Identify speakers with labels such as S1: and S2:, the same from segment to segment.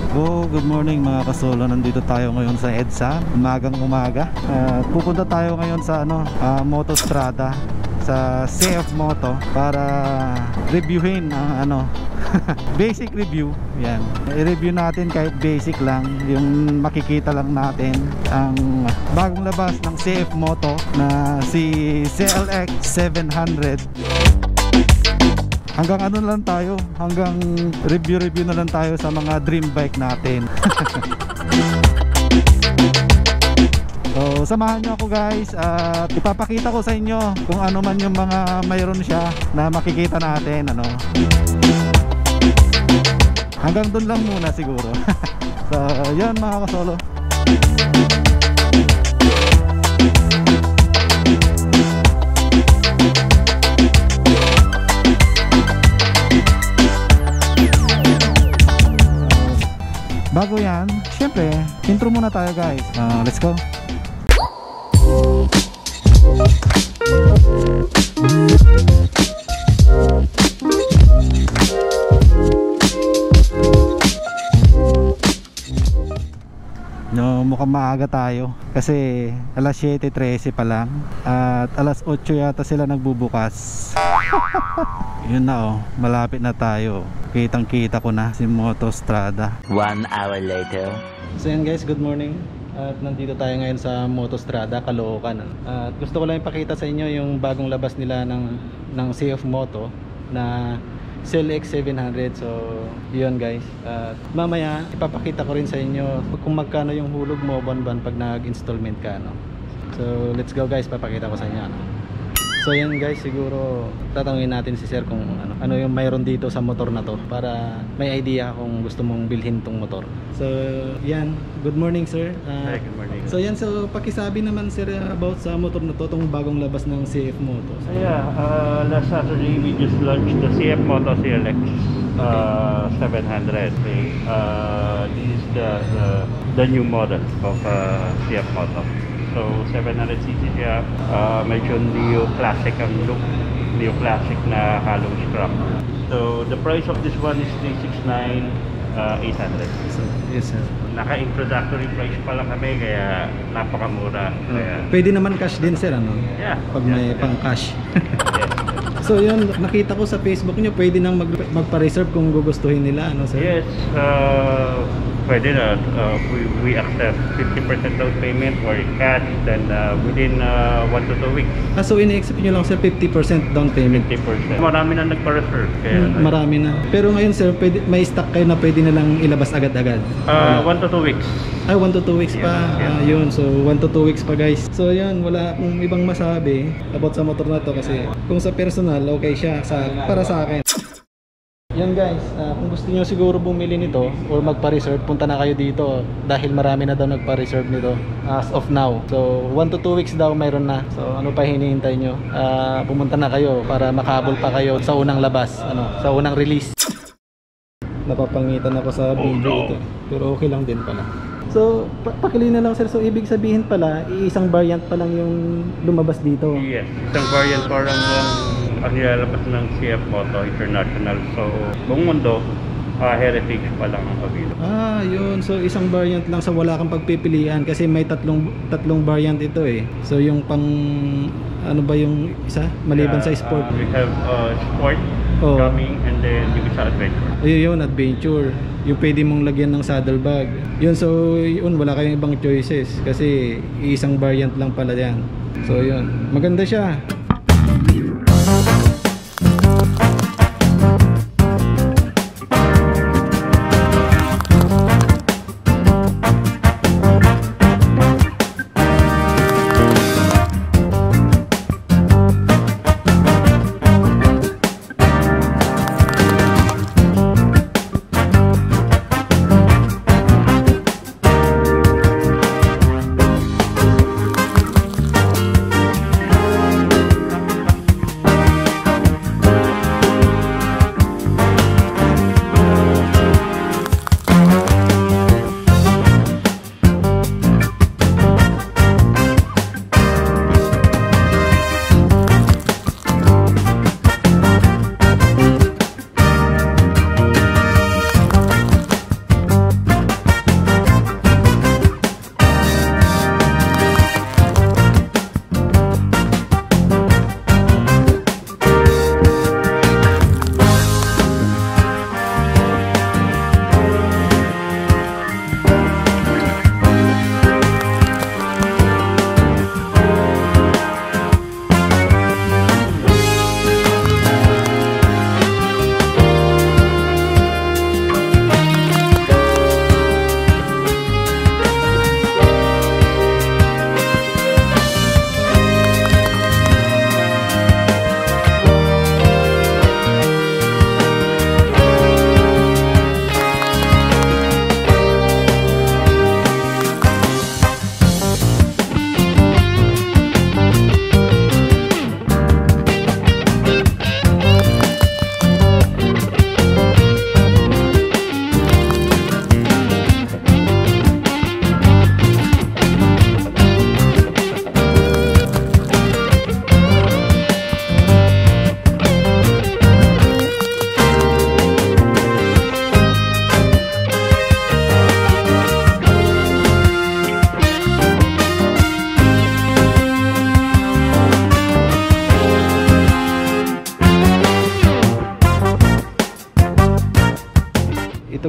S1: Good morning mga kasolo. Nandito tayo ngayon sa EDSA, umagang umaga. Pupunta tayo ngayon sa Motostrada, sa CF Moto, para reviewin ang basic review. Yan, i-review natin kahit basic lang, yung makikita lang natin ang bagong labas ng CF Moto na si CLX 700. Hanggang lang tayo, hanggang review na lang tayo sa mga dream bike natin. So samahan nyo ako guys, at ipapakita ko sa inyo kung ano man yung mga mayroon siya na makikita natin. Hanggang dun lang muna siguro. So yan mga kasolo. Bago yan, syempre, intro muna tayo guys. Let's go. No, mukhang maaga tayo kasi alas 7:13 pa lang at alas 8 yata sila nagbubukas. Yun na malapit na tayo. Kitang kita ko na si Motostrada.
S2: 1 hour later.
S1: So yan guys, good morning. At nandito tayo ngayon sa Motostrada, Caloocan. At gusto ko lang ipakita sa inyo yung bagong labas nila ng CF Moto na CLX 700. So yun guys, at mamaya ipapakita ko rin sa inyo kung magkano yung hulog mo buwan-buwan pag nag-installment ka. So let's go guys, papakita ko sa inyo. So yan guys, siguro tatanungin natin si sir kung ano yung mayroon dito sa motor na to, para may idea kung gusto mong bilhin tong motor. So yan, good morning sir.
S3: Hi, good morning.
S1: So yan, so pakisabi naman sir about sa motor na to, tong bagong labas ng CF Moto. So,
S3: last Saturday we just launched the CF Moto CLX 700. Okay. This is the new model of CF Moto. So 700cc siya, medyo neo-classic ang look, neo-classic na halong scrap. So the price of this one is 369,800.
S1: so yes sir.
S3: Naka-introductory price pa lang kami, kaya napakamura.
S1: Pwede naman cash din sir,
S3: Yeah.
S1: pag may pang cash.
S3: Yes.
S1: So yun, nakita ko sa Facebook nyo, pwede nang magpa-reserve kung gugustuhin nila, sir?
S3: Yes, pwede na. We accept 50% down payment or cash, then within 1 to 2 weeks.
S1: So ini-accept nyo lang sir 50% down payment?
S3: 50%. Marami na nagpa-reserve.
S1: Marami na. Pero ngayon sir, may stock kayo na pwede nilang ilabas agad-agad?
S3: 1 to 2 weeks.
S1: Ay, 1 to 2 weeks pa.
S3: Yeah.
S1: Yun, so 1 to 2 weeks pa guys. So yun, wala akong ibang masabi about sa motor na to, kasi kung sa personal, okay siya para sa akin. Yan guys, kung gusto niyo siguro bumili nito or magpa-reserve, punta na kayo dito dahil marami na daw nagpa-reserve nito as of now. So 1 to 2 weeks daw mayroon na. So ano pa hinihintay nyo? Pumunta na kayo para makahabol pa kayo sa unang labas, sa unang release. Napapangitan ako sa video ito, pero okay lang din pala. So, pakili na lang sir, so ibig sabihin pala, isang variant pa lang yung lumabas dito?
S3: Yes, isang variant parang ang nilalabas ng CF Moto International. So, buong mundo, heritage pa lang ang available.
S1: Yun. So, isang variant lang, sa wala kang pagpipilian kasi may tatlong variant ito eh. So, yung pang, ano ba yung isa? Maliban sa sport?
S3: We have sport coming, and then yung isa adventure.
S1: Yun, adventure. Yung pwede mong lagyan ng saddlebag. Yun, so yun, wala kayong ibang choices kasi isang variant lang pala yan. So yun, maganda siya.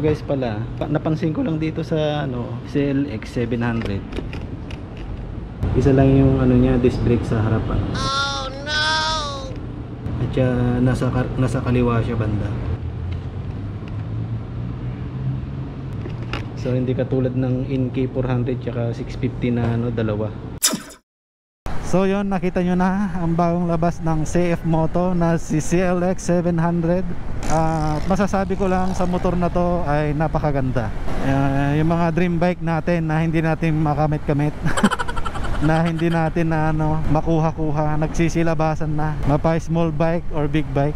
S1: ito guys pala, napansin ko lang dito sa ano, CLX 700. Isa lang yung ano niya, disc brake sa harapan. Oh no! At siya, nasa kaliwa siya banda. So hindi katulad ng NK 400 tsaka 650 na ano, dalawa. So yun, nakita nyo na ang bagong labas ng CF Moto na si CLX 700. Masasabi ko lang sa motor na to ay napakaganda. Yung mga dream bike natin na hindi natin makamit-kamit na hindi natin na ano, makuha-kuha, nagsisilabasan na, mapa small bike or big bike.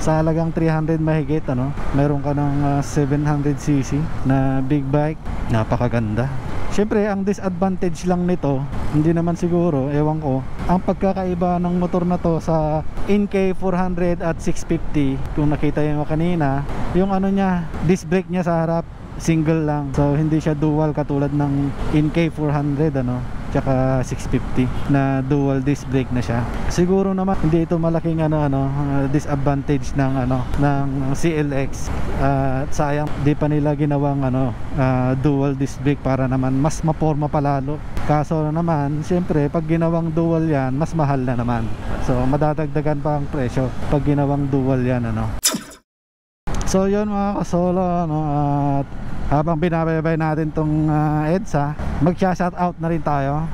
S1: Sa halagang 300 mahigit ano, meron ka ng 700cc na big bike, napakaganda. Siyempre ang disadvantage lang nito, hindi naman siguro, ewan ko, ang pagkakaiba ng motor na to sa NK 400 at 650, kung nakita nyo kanina, yung ano niya, disc brake niya sa harap, single lang. So hindi siya dual katulad ng NK 400 ano, tsaka 650 na dual disc brake na siya. Siguro naman hindi ito malaking disadvantage ng ng CLX. Sayang di pa nila ginawang dual disc brake para naman mas maporma palalo. Kaso naman siyempre pag ginawang dual yan, mas mahal na naman. So madadagdagan pa ang presyo pag ginawang dual yan ano. So yun mga kasolo at habang binabaybay natin tong EDSA, mag-shoutout na rin tayo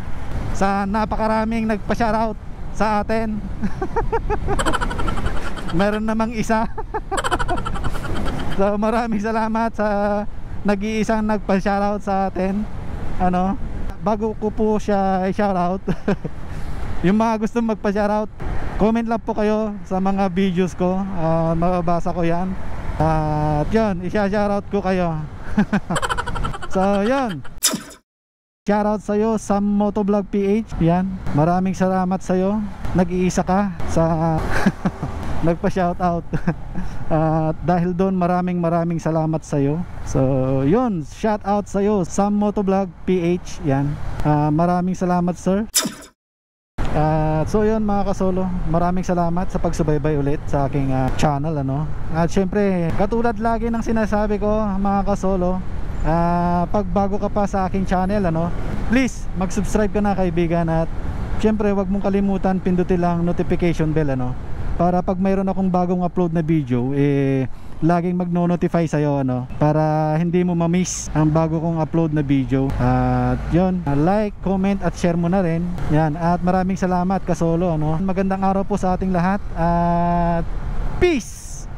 S1: sa napakaraming nagpa-shoutout sa atin. Meron namang isa. So maraming salamat sa nag-iisang nagpa-shoutout sa atin. Bago ko po siya i-shoutout, yung mga gustong magpa-shoutout, comment lang po kayo sa mga videos ko, mababasa ko yan. At yun, i-shoutout ko kayo. So yun, shoutout sa'yo Sam Motovlog PH. Yan, maraming salamat sa'yo, nag-iisa ka sa nagpa-shoutout. At dahil doon maraming salamat sa'yo. So yun, shoutout sa'yo Sam Motovlog PH. Yan, maraming salamat sir. So yun mga kasolo, maraming salamat sa pagsubaybay ulit sa aking channel At syempre, katulad lagi ng sinasabi ko mga kasolo, pag bago ka pa sa aking channel please mag-subscribe ka na kaibigan. At syempre wag mong kalimutan pindutin lang notification bell para pag mayroon akong bagong upload na video laging magno-notify sa'yo para hindi mo ma-miss ang bago kong upload na video. At yun, like, comment at share mo na rin. Yan, at maraming salamat kasolo Magandang araw po sa ating lahat at peace.